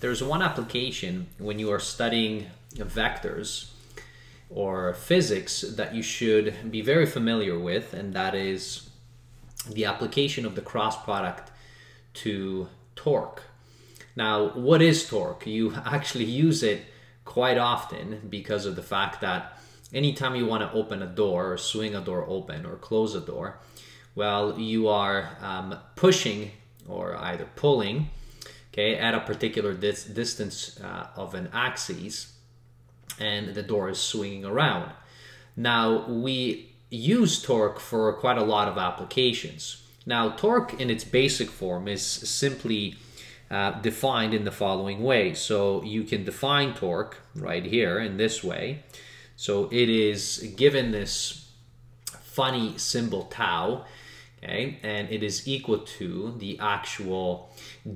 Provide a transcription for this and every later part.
there's one application when you are studying vectors or physics that you should be very familiar with, and that is the application of the cross product to torque. Now, what is torque? You actually use it quite often because of the fact that anytime you want to open a door or swing a door open or close a door, well, you are pushing or either pulling, okay, at a particular distance of an axis, and the door is swinging around. Now, we use torque for quite a lot of applications. Now, torque in its basic form is simply defined in the following way. So you can define torque right here in this way. So it is given this funny symbol tau, okay, and it is equal to the actual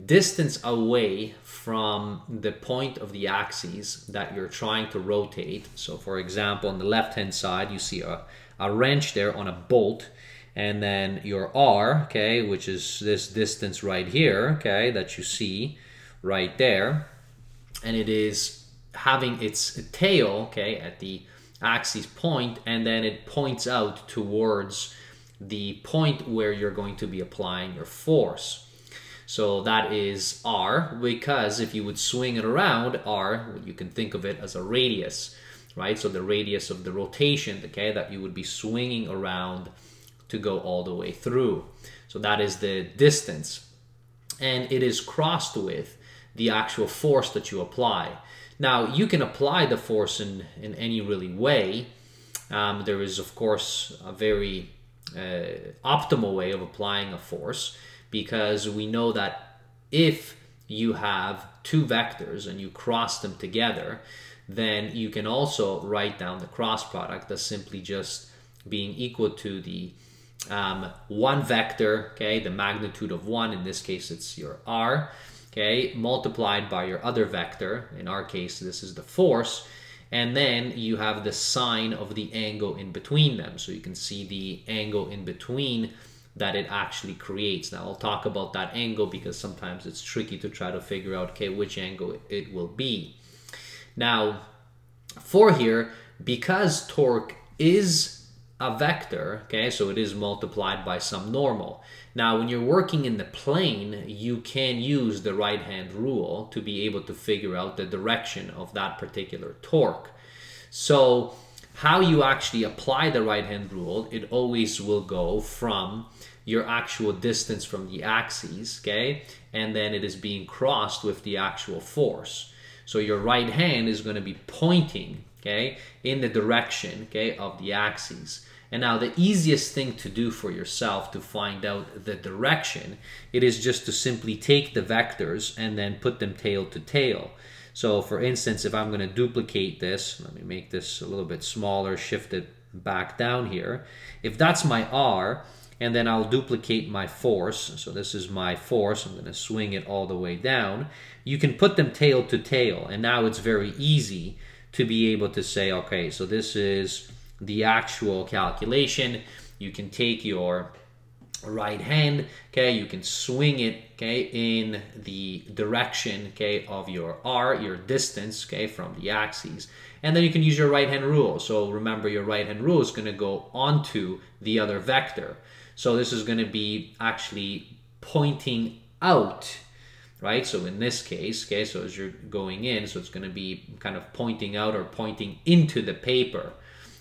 distance away from the point of the axis that you're trying to rotate. So for example, on the left hand side you see a wrench there on a bolt, and then your R, okay, which is this distance right here, okay, that you see right there, and it is having its tail, okay, at the axis point, and then it points out towards the point where you're going to be applying your force. So that is R, because if you would swing it around, R, you can think of it as a radius, right? So the radius of the rotation, okay, that you would be swinging around to go all the way through. So that is the distance. And it is crossed with the actual force that you apply. Now, you can apply the force in any really way. There is, of course, a very optimal way of applying a force, because we know that if you have two vectors and you cross them together, then you can also write down the cross product as simply just being equal to the one vector, okay, the magnitude of one, in this case it's your R, okay, multiplied by your other vector, in our case this is the force, and then you have the sine of the angle in between them. So you can see the angle in between that it actually creates. Now I'll talk about that angle because sometimes it's tricky to try to figure out, okay, which angle it will be. Now for here, because torque is a vector, okay, so it is multiplied by some normal. Now when you're working in the plane, you can use the right hand rule to be able to figure out the direction of that particular torque. So how you actually apply the right hand rule, it always will go from your actual distance from the axes, okay, and then it is being crossed with the actual force. So your right hand is going to be pointing, okay, in the direction, okay, of the axes. And now the easiest thing to do for yourself to find out the direction, it is just to simply take the vectors and then put them tail to tail. So for instance, if I'm going to duplicate this, let me make this a little bit smaller, shift it back down here. If that's my R, and then I'll duplicate my force, so this is my force, I'm going to swing it all the way down, you can put them tail to tail, and now it's very easy to be able to say, okay, so this is the actual calculation. You can take your right hand, okay, you can swing it, okay, in the direction, okay, of your R, your distance, okay, from the axes, and then you can use your right hand rule. So remember, your right hand rule is going to go onto the other vector. So this is going to be actually pointing out, right? So in this case, okay, so as you're going in, so it's going to be kind of pointing out or pointing into the paper,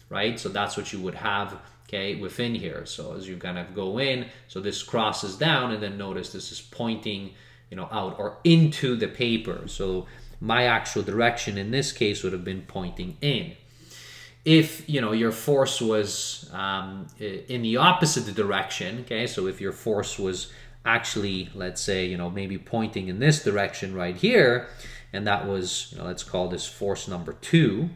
right? So that's what you would have, okay, within here. So as you kind of go in, so this crosses down, and then notice this is pointing, you know, out or into the paper. So my actual direction in this case would have been pointing in. If, you know, your force was in the opposite direction, okay, so if your force was actually, let's say, you know, maybe pointing in this direction right here, and that was, you know, let's call this force number 2,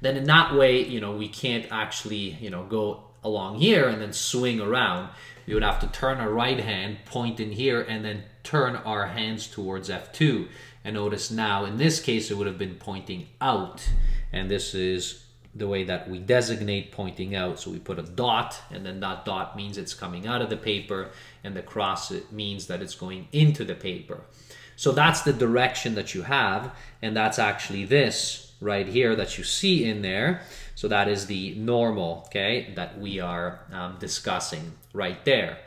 then in that way, you know, we can't actually, you know, go along here and then swing around. We would have to turn our right hand, point in here, and then turn our hands towards F2. And notice now, in this case, it would have been pointing out. And this is the way that we designate pointing out. So we put a dot, and then that dot means it's coming out of the paper, and the cross, it means that it's going into the paper. So that's the direction that you have, and that's actually this right here that you see in there. So that is the normal, okay, that we are discussing right there.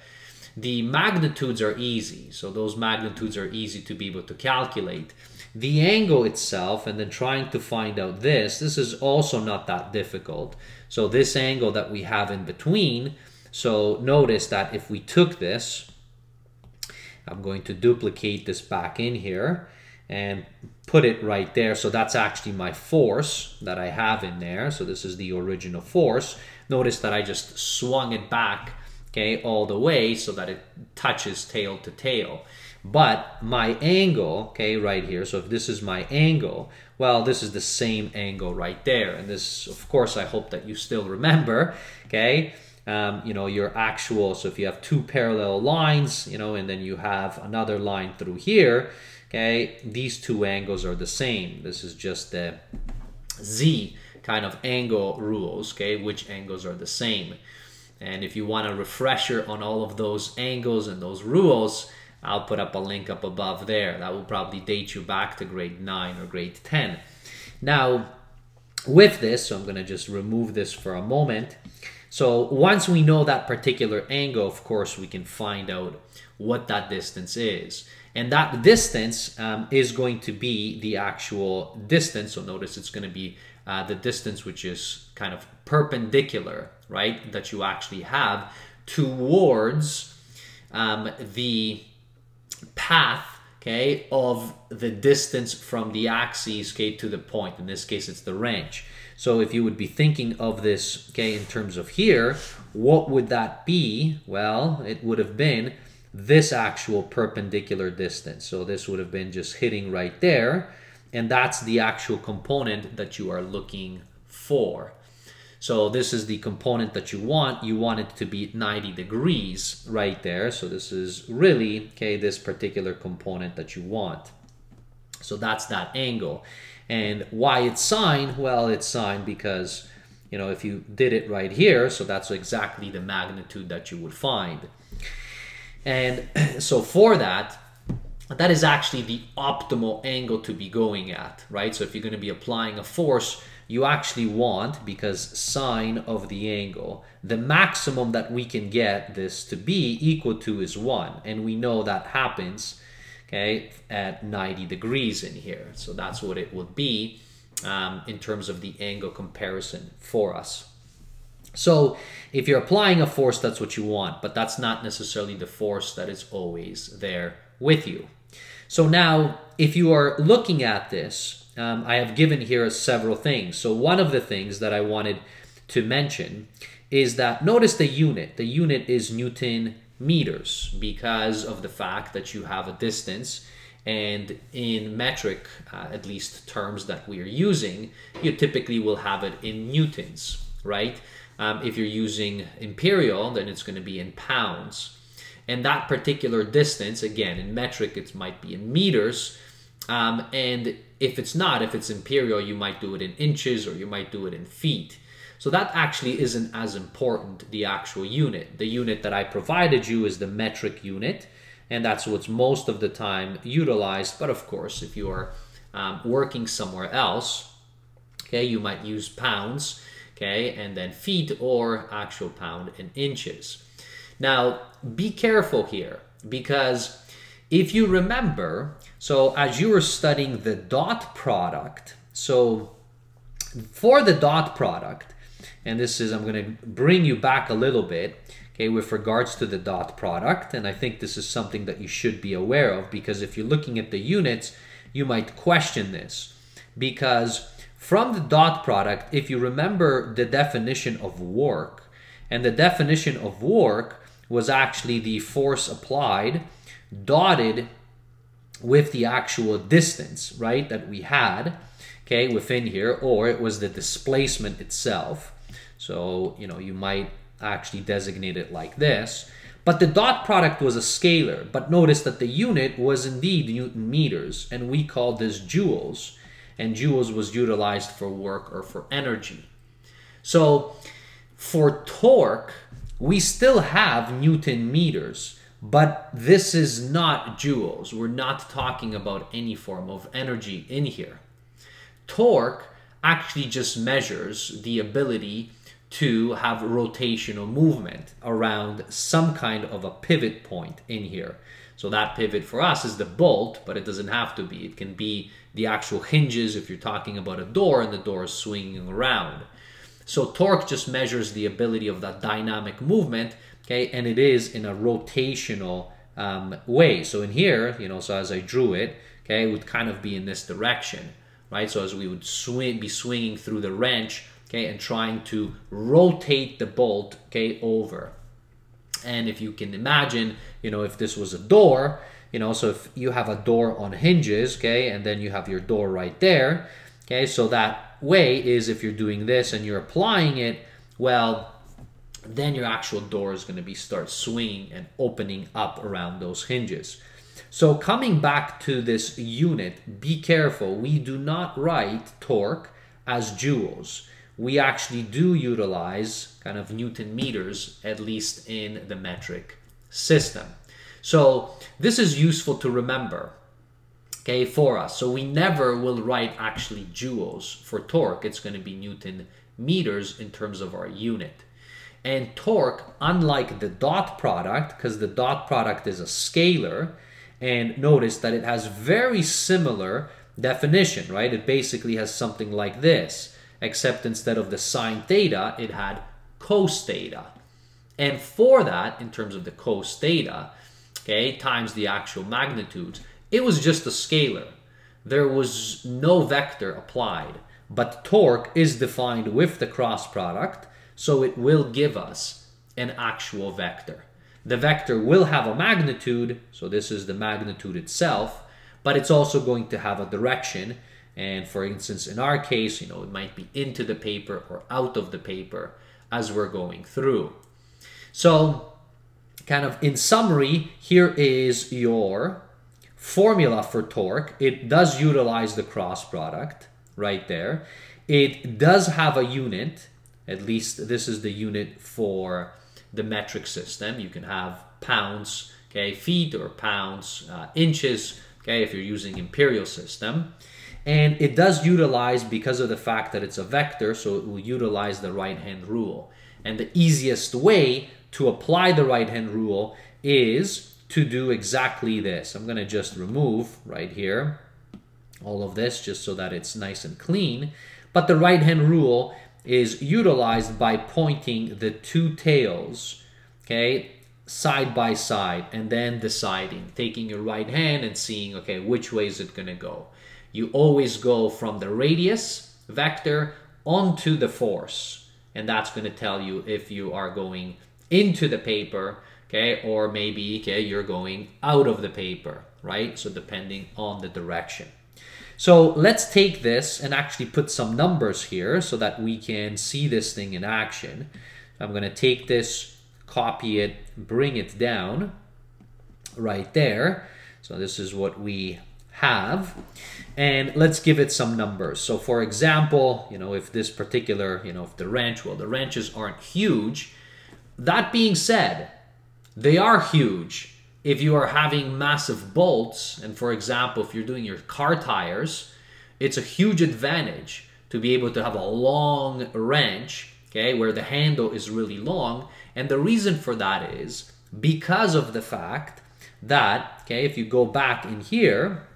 The magnitudes are easy, so those magnitudes are easy to be able to calculate. The angle itself, and then trying to find out this is also not that difficult. So this angle that we have in between, so notice that if we took this, I'm going to duplicate this back in here and put it right there. So that's actually my force that I have in there. So this is the original force. Notice that I just swung it back, okay, all the way so that it touches tail to tail. But my angle, okay, right here, so if this is my angle, well, this is the same angle right there. And this, of course, I hope that you still remember, okay, you know, your actual, so if you have two parallel lines, you know, and then you have another line through here, okay, these two angles are the same. This is just the Z kind of angle rules, okay, which angles are the same. And if you want a refresher on all of those angles and those rules, I'll put up a link up above there. That will probably date you back to grade 9 or grade 10. Now, with this, so I'm going to just remove this for a moment. So once we know that particular angle, of course, we can find out what that distance is. And that distance is going to be the actual distance. So notice it's going to be the distance which is kind of perpendicular, right, that you actually have towards the path, okay, of the distance from the axis, okay, to the point. In this case, it's the wrench. So if you would be thinking of this, okay, in terms of here, what would that be? Well, it would have been this actual perpendicular distance. So this would have been just hitting right there, and that's the actual component that you are looking for. So this is the component that you want. You want it to be 90 degrees right there. So this is really, okay, this particular component that you want. So that's that angle. And why it's sine? Well, it's sine because, you know, if you did it right here, so that's exactly the magnitude that you would find. And so for that, that is actually the optimal angle to be going at, right? So if you're going to be applying a force, you actually want, because sine of the angle, the maximum that we can get this to be equal to is 1. And we know that happens, okay, at 90 degrees in here. So that's what it would be in terms of the angle comparison for us. So if you're applying a force, that's what you want, but that's not necessarily the force that is always there with you. So now, if you are looking at this, I have given here several things. So one of the things that I wanted to mention is that notice the unit. The unit is Newton meters because of the fact that you have a distance, and in metric, at least terms that we are using, you typically will have it in newtons, right? If you're using imperial, then it's going to be in pounds. And that particular distance, again, in metric, it might be in meters. And if it's not, if it's imperial, you might do it in inches or you might do it in feet. So that actually isn't as important, the actual unit. The unit that I provided you is the metric unit, and that's what's most of the time utilized. But of course, if you are working somewhere else, okay, you might use pounds, okay, and then feet or actual pound and inches. Now, be careful here, because if you remember, so as you were studying the dot product, so for the dot product, and this is, I'm going to bring you back a little bit, okay, with regards to the dot product, and I think this is something that you should be aware of, because if you're looking at the units, you might question this, because from the dot product, if you remember the definition of work, and the definition of work was actually the force applied dotted with the actual distance, right, that we had, okay, within here, or it was the displacement itself. So, you know, you might actually designate it like this. But the dot product was a scalar, but notice that the unit was indeed Newton meters, and we called this joules, and joules was utilized for work or for energy. So for torque, we still have Newton meters, But this is not joules. We're not talking about any form of energy in here. Torque actually just measures the ability to have rotational movement around some kind of a pivot point in here. So that pivot for us is the bolt, but it doesn't have to be. It can be the actual hinges if you're talking about a door and the door is swinging around. So torque just measures the ability of that dynamic movement, okay, and it is in a rotational way. So in here, you know, so as I drew it, okay, it would kind of be in this direction, right? So as we would be swinging through the wrench, okay, and trying to rotate the bolt, okay, over. And if you can imagine, you know, if this was a door, you know, so if you have a door on hinges, okay, and then you have your door right there, okay, so that way is if you're doing this and you're applying it, well, then your actual door is going to be start swinging and opening up around those hinges. So coming back to this unit, be careful. We do not write torque as joules. We actually do utilize kind of Newton meters, at least in the metric system. So this is useful to remember, okay, for us. So we never will write actually joules for torque. It's going to be Newton meters in terms of our unit. And torque, unlike the dot product, because the dot product is a scalar, and notice that it has very similar definition, right? It basically has something like this, except instead of the sine theta, it had cos theta. And for that, in terms of the cos theta, okay, times the actual magnitude, it was just a scalar. There was no vector applied, but torque is defined with the cross product, so it will give us an actual vector. The vector will have a magnitude, so this is the magnitude itself, but it's also going to have a direction. And for instance, in our case, you know, it might be into the paper or out of the paper as we're going through. So kind of in summary, here is your formula for torque. It does utilize the cross product right there. It does have a unit, at least this is the unit for the metric system. You can have pounds, okay, feet, or pounds, inches, okay, if you're using imperial system. And it does utilize, because of the fact that it's a vector, so it will utilize the right-hand rule. And the easiest way to apply the right-hand rule is to do exactly this. I'm going to just remove right here all of this just so that it's nice and clean. But the right-hand rule is utilized by pointing the two tails, okay, side by side, and then deciding, taking your right hand and seeing, okay, which way is it going to go. You always go from the radius vector onto the force, and that's going to tell you if you are going into the paper, okay, or maybe, okay, you're going out of the paper, right? So depending on the direction. So let's take this and actually put some numbers here so that we can see this thing in action. I'm going to take this, copy it, bring it down right there. So this is what we have, and let's give it some numbers. So for example, you know, if this particular, you know, if the wrench, well, the wrenches aren't huge. That being said, they are huge if you are having massive bolts. And for example, if you're doing your car tires, it's a huge advantage to be able to have a long wrench, okay, where the handle is really long. And the reason for that is because of the fact that, okay, if you go back in here,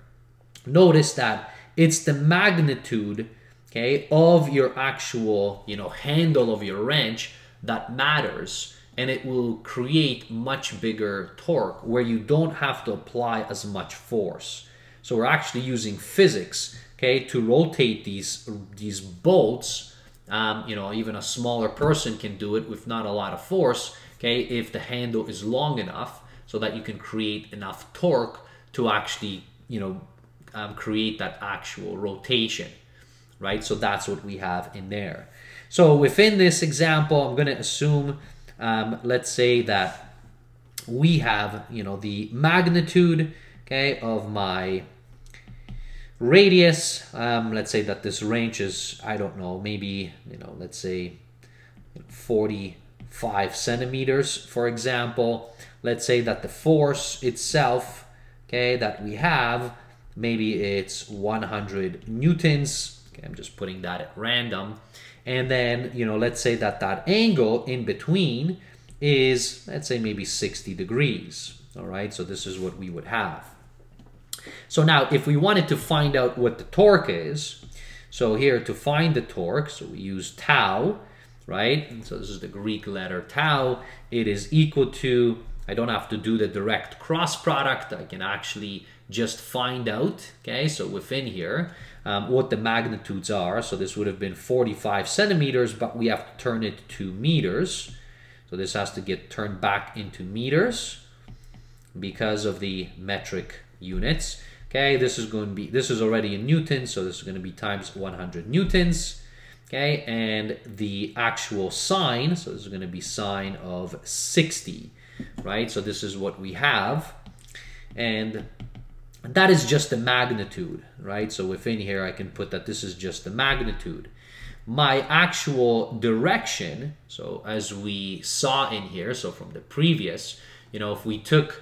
notice that it's the magnitude, okay, of your actual, you know, handle of your wrench that matters, and it will create much bigger torque where you don't have to apply as much force. So we're actually using physics, okay, to rotate these bolts. You know, even a smaller person can do it with not a lot of force, okay, if the handle is long enough so that you can create enough torque to actually, you know, create that actual rotation, right? So that's what we have in there. So within this example, I'm going to assume, let's say that we have, you know, the magnitude, okay, of my radius. Let's say that this range is, I don't know, maybe, you know, let's say 45 centimeters, for example. let's say that the force itself, okay, that we have, maybe it's 100 newtons. Okay, I'm just putting that at random. And then, you know, let's say that that angle in between is, let's say, maybe 60 degrees. All right, so this is what we would have. So now, if we wanted to find out what the torque is, so here to find the torque, so we use tau, right? And so this is the Greek letter tau. It is equal to, I don't have to do the direct cross product. I can actually just find out, okay, so within here, what the magnitudes are. So this would have been 45 centimeters, but we have to turn it to meters. So this has to get turned back into meters because of the metric units. Okay, this is going to be, this is already in newtons, so this is going to be times 100 newtons. Okay, and the actual sine, so this is going to be sine of 60, right? So this is what we have, and that is just the magnitude, right? So within here, I can put that this is just the magnitude. My actual direction, so as we saw in here, so from the previous, you know, if we took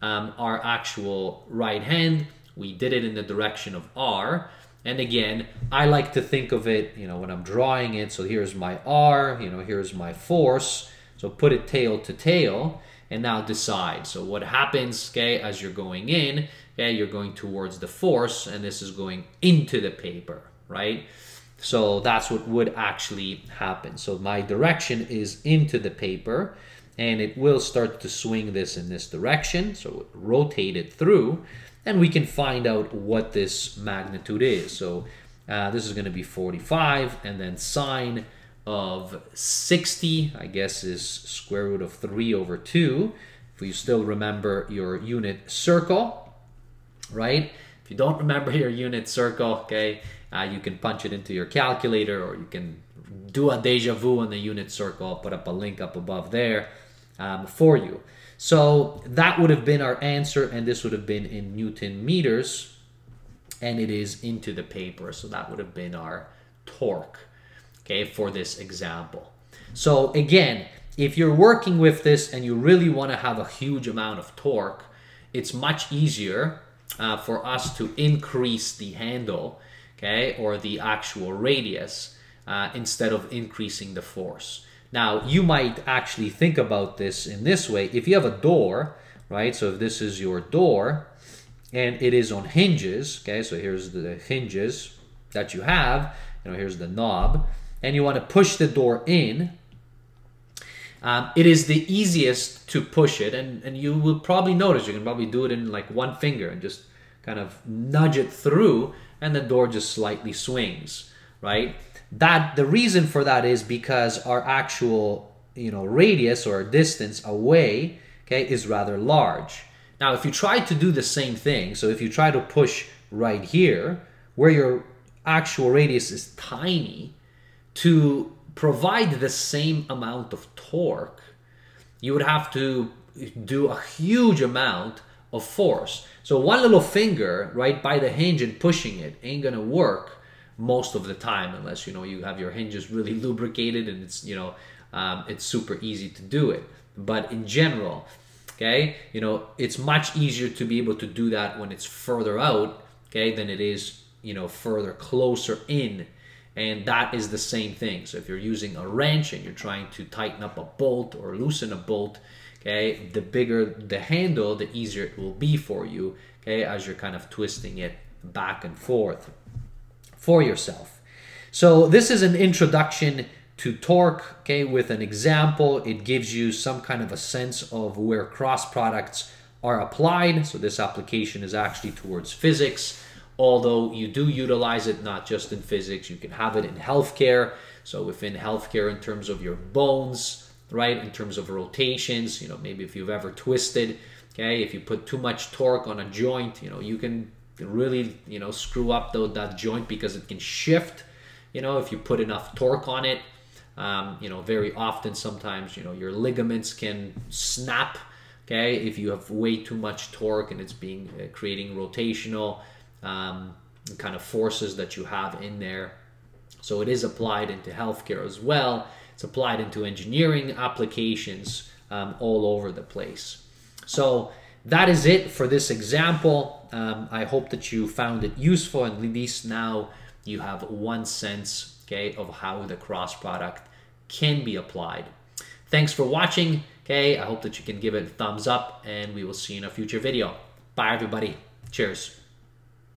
our actual right hand, we did it in the direction of R. And again, I like to think of it, you know, when I'm drawing it, so here's my R, you know, here's my force. So put it tail to tail, and now decide. So what happens, okay, as you're going in, okay, you're going towards the force, and this is going into the paper, right? So that's what would actually happen. So my direction is into the paper, and it will start to swing this in this direction. So rotate it through, and we can find out what this magnitude is. So this is going to be 45, and then sine of 60, I guess, is square root of 3 over 2. If you still remember your unit circle, right? If you don't remember your unit circle, okay, you can punch it into your calculator, or you can do a deja vu on the unit circle. I'll put up a link up above there for you. So that would have been our answer, and this would have been in Newton meters, and it is into the paper. So that would have been our torque, okay, for this example. So again, if you're working with this and you really want to have a huge amount of torque, it's much easier for us to increase the handle, okay, or the actual radius instead of increasing the force. Now, you might actually think about this in this way. If you have a door, right, so if this is your door and it is on hinges, okay, so here's the hinges that you have, you know, here's the knob, and you want to push the door in, it is the easiest to push it, and you will probably notice, you can probably do it in like one finger and just kind of nudge it through, and the door just slightly swings, right? The reason for that is because our actual, you know, radius or distance away, okay, is rather large. Now, if you try to do the same thing, so if you try to push right here, where your actual radius is tiny, to provide the same amount of torque, you would have to do a huge amount of force. So one little finger right by the hinge and pushing it ain't gonna work most of the time, unless, you know, you have your hinges really lubricated and it's, you know, it's super easy to do it. But in general, okay, you know, it's much easier to be able to do that when it's further out, okay, than it is, you know, further closer in. And that is the same thing. So if you're using a wrench and you're trying to tighten up a bolt or loosen a bolt, okay, the bigger the handle, the easier it will be for you, okay, as you're kind of twisting it back and forth for yourself. So this is an introduction to torque, okay, with an example. It gives you some kind of a sense of where cross products are applied. So this application is actually towards physics, although you do utilize it not just in physics, you can have it in healthcare. So within healthcare, in terms of your bones, right, in terms of rotations, you know, maybe if you've ever twisted, okay, if you put too much torque on a joint, you know, you can really, you know, screw up that joint because it can shift, you know, if you put enough torque on it. You know, very often, sometimes, you know, your ligaments can snap, okay, if you have way too much torque and it's being creating rotational kind of forces that you have in there. So it is applied into healthcare as well. It's applied into engineering applications all over the place. So that is it for this example. I hope that you found it useful, and at least now you have one sense, okay, of how the cross product can be applied. Thanks for watching. Okay, I hope that you can give it a thumbs up, and we will see you in a future video. Bye, everybody. Cheers.